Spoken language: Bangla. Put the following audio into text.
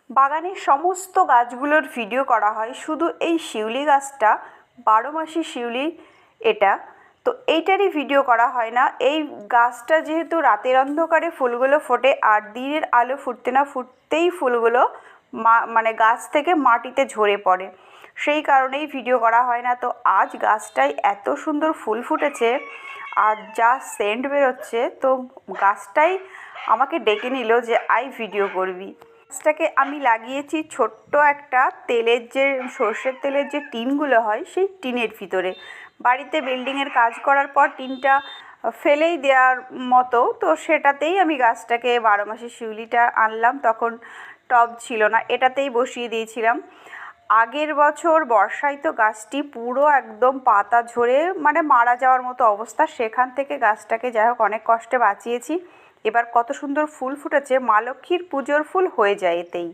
বাগানের সমস্ত গাছগুলোর ভিডিও করা হয়, শুধু এই শিউলি গাছটা 12 মাসি শিউলি এটা, তো এইটারই ভিডিও করা হয় না। এই গাছটা যেহেতু রাতের অন্ধকারে ফুলগুলো ফোটে আর দিনের আলো ফুটতে না ফুটতেই ফুলগুলো মানে গাছ থেকে মাটিতে ঝরে পড়ে, সেই কারণেই ভিডিও করা হয় না। তো আজ গাছটায় এত সুন্দর ফুল ফুটেছে আর যা সেন্ট বেরোচ্ছে, তো গাছটাই আমাকে ডেকে নিল যে আই ভিডিও করবি। গাছটাকে আমি লাগিয়েছি ছোট্ট একটা তেলের যে সর্ষের তেলের যে টিনগুলো হয় সেই টিনের ভিতরে। বাড়িতে বিল্ডিংয়ের কাজ করার পর টিনটা ফেলেই দেওয়ার মতো, তো সেটাতেই আমি গাছটাকে 12 মাসি শিউলিটা আনলাম, তখন টব ছিল না, এটাতেই বসিয়ে দিয়েছিলাম। আগের বছর বর্ষায় তো গাছটি পুরো একদম পাতা ঝরে মানে মারা যাওয়ার মতো অবস্থা, সেখান থেকে গাছটাকে যাই হোক অনেক কষ্টে বাঁচিয়েছি। এবার কত সুন্দর ফুল ফুটেছে, মা লক্ষ্মীর পুজোর ফুল হয়ে যায় এতেই।